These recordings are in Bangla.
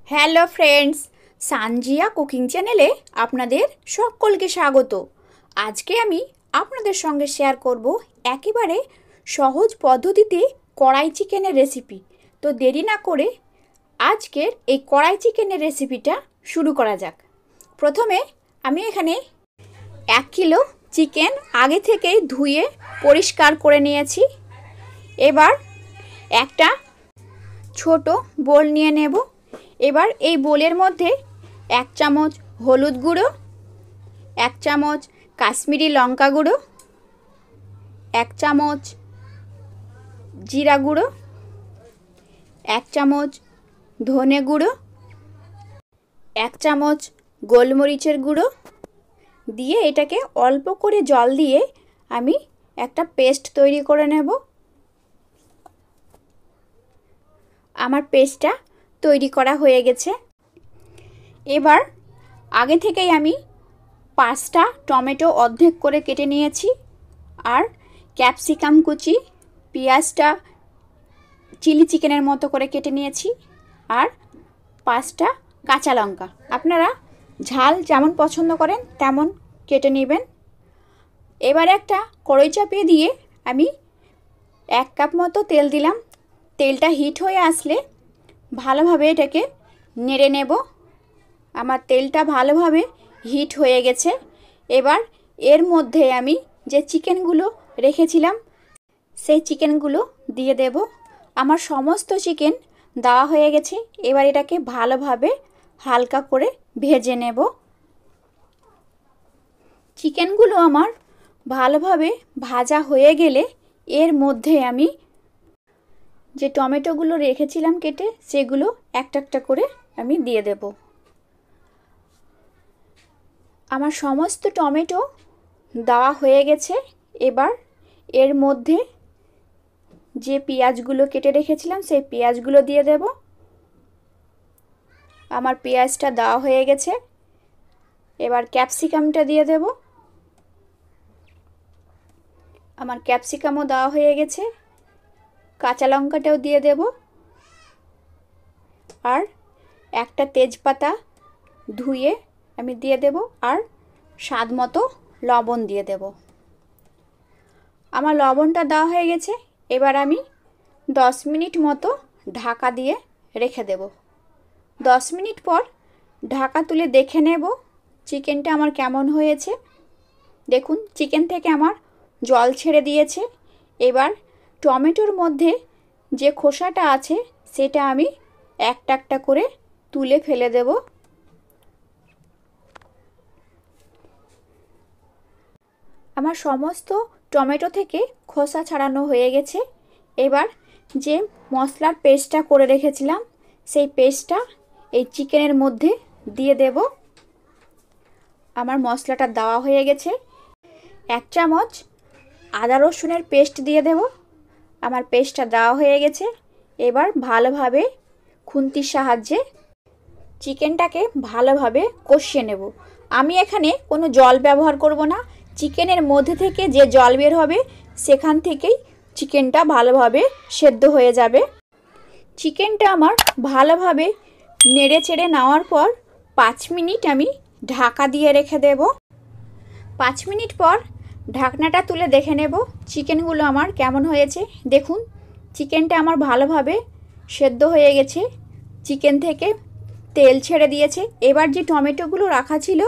হ্যালো ফ্রেন্ডস, সানজিয়া কুকিং চ্যানেলে আপনাদের সকলকে স্বাগত। আজকে আমি আপনাদের সঙ্গে শেয়ার করব একেবারে সহজ পদ্ধতিতে কড়াই চিকেনের রেসিপি। তো দেরি না করে আজকের এই কড়াই চিকেনের রেসিপিটা শুরু করা যাক। প্রথমে আমি এখানে 1 কিলো চিকেন আগে থেকেই ধুয়ে পরিষ্কার করে নিয়েছি। এবার একটা ছোট বোল নিয়ে নেব। এবার এই বোলের মধ্যে 1 চামচ হলুদ গুঁড়ো, 1 চামচ কাশ্মীরি লঙ্কা গুঁড়ো, 1 চামচ জিরা গুঁড়ো, 1 চামচ ধনে গুঁড়ো, 1 চামচ গোলমরিচের গুঁড়ো দিয়ে এটাকে অল্প করে জল দিয়ে আমি একটা পেস্ট তৈরি করে নেব। আমার পেস্টটা তৈরি করা হয়ে গেছে। এবার আগে থেকেই আমি 5টা টমেটো অর্ধেক করে কেটে নিয়েছি, আর ক্যাপসিকাম কুচি, পেঁয়াজটা চিলি চিকেনের মতো করে কেটে নিয়েছি, আর 5টা কাঁচা লঙ্কা। আপনারা ঝাল যেমন পছন্দ করেন তেমন কেটে নেবেন। এবার একটা কড়াই চাপিয়ে দিয়ে আমি 1 কাপ মতো তেল দিলাম। তেলটা হিট হয়ে আসলে ভালোভাবে এটাকে নেড়ে নেব। আমার তেলটা ভালোভাবে হিট হয়ে গেছে। এবার এর মধ্যে আমি যে চিকেনগুলো রেখেছিলাম সেই চিকেনগুলো দিয়ে দেব। আমার সমস্ত চিকেন দেওয়া হয়ে গেছে। এবার এটাকে ভালোভাবে হালকা করে ভেজে নেব। চিকেনগুলো আমার ভালোভাবে ভাজা হয়ে গেলে এর মধ্যে আমি যে টমেটোগুলো রেখেছিলাম কেটে সেগুলো একটা একটা করে আমি দিয়ে দেব। আমার সমস্ত টমেটো দেওয়া হয়ে গেছে। এবার এর মধ্যে যে পেঁয়াজগুলো কেটে রেখেছিলাম সেই পেঁয়াজগুলো দিয়ে দেব। আমার পেঁয়াজটা দেওয়া হয়ে গেছে। এবার ক্যাপসিকামটা দিয়ে দেব। আমার ক্যাপসিকামও দেওয়া হয়ে গেছে। কাঁচা লঙ্কাটাও দিয়ে দেব, আর একটা তেজপাতা ধুয়ে আমি দিয়ে দেব, আর স্বাদ মতো লবণ দিয়ে দেব। আমার লবণটা দেওয়া হয়ে গেছে। এবার আমি 10 মিনিট মতো ঢাকা দিয়ে রেখে দেব। 10 মিনিট পর ঢাকা তুলে দেখে নেব চিকেনটা আমার কেমন হয়েছে। দেখুন চিকেন থেকে আমার জল ছেড়ে দিয়েছে। এবার টমেটোর মধ্যে যে খোসাটা আছে সেটা আমি একটা একটা করে তুলে ফেলে দেব। আমার সমস্ত টমেটো থেকে খোসা ছাড়ানো হয়ে গেছে। এবার যে মশলার পেস্টটা করে রেখেছিলাম সেই পেস্টটা এই চিকেনের মধ্যে দিয়ে দেব। আমার মশলাটা দেওয়া হয়ে গেছে। 1 চামচ আদা রসুনের পেস্ট দিয়ে দেব। আমার পেস্টটা দেওয়া হয়ে গেছে। এবার ভালোভাবে খুন্তির সাহায্যে চিকেনটাকে ভালোভাবে কষিয়ে নেব। আমি এখানে কোনো জল ব্যবহার করব না। চিকেনের মধ্যে থেকে যে জল বের হবে সেখান থেকেই চিকেনটা ভালোভাবে সেদ্ধ হয়ে যাবে। চিকেনটা আমার ভালোভাবে নেড়ে চেড়ে নেওয়ার পর 5 মিনিট আমি ঢাকা দিয়ে রেখে দেব। 5 মিনিট পর ঢাকনাটা তুলে দেখে নেব চিকেনগুলো আমার কেমন হয়েছে। দেখুন চিকেনটা আমার ভালোভাবে সেদ্ধ হয়ে গেছে, চিকেন থেকে তেল ছেড়ে দিয়েছে। এবার যে টমেটোগুলো রাখা ছিল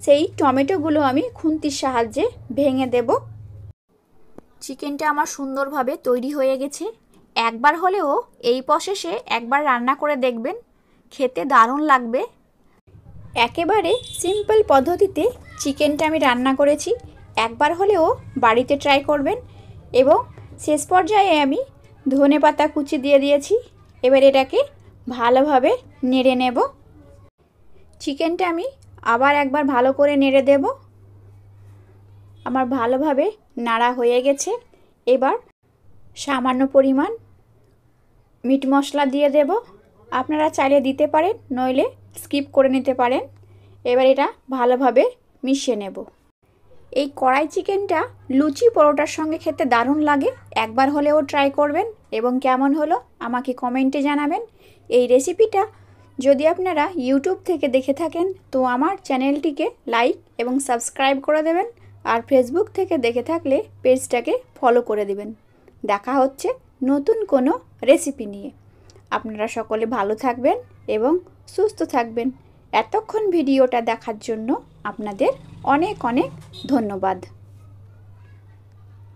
সেই টমেটোগুলো আমি খুন্তির সাহায্যে ভেঙে দেব। চিকেনটা আমার সুন্দরভাবে তৈরি হয়ে গেছে। একবার হলেও এই প্রসেসে একবার রান্না করে দেখবেন, খেতে দারুণ লাগবে। একেবারে সিম্পল পদ্ধতিতে চিকেনটা আমি রান্না করেছি। একবার হলেও বাড়িতে ট্রাই করবেন। এবং শেষ পর্যায়ে আমি ধনেপাতা কুচি দিয়ে দিয়েছি। এবার এটাকে ভালোভাবে নেড়ে নেব। চিকেনটা আমি আবার একবার ভালো করে নেড়ে দেব। আমার ভালোভাবে নাড়া হয়ে গেছে। এবার সামান্য পরিমাণ মিট মশলা দিয়ে দেব। আপনারা চাইলে দিতে পারেন, নইলে স্কিপ করে নিতে পারেন। এবার এটা ভালোভাবে মিশিয়ে নেব। এই কড়াই চিকেনটা লুচি পরোটার সঙ্গে খেতে দারুণ লাগে। একবার হলেও ট্রাই করবেন এবং কেমন হলো আমাকে কমেন্টে জানাবেন। এই রেসিপিটা যদি আপনারা ইউটিউব থেকে দেখে থাকেন তো আমার চ্যানেলটিকে লাইক এবং সাবস্ক্রাইব করে দেবেন, আর ফেসবুক থেকে দেখে থাকলে পেজটাকে ফলো করে দেবেন। দেখা হচ্ছে নতুন কোনো রেসিপি নিয়ে। আপনারা সকলে ভালো থাকবেন এবং সুস্থ থাকবেন। এতক্ষণ ভিডিওটা দেখার জন্য আপনাদের অনেক অনেক ধন্যবাদ।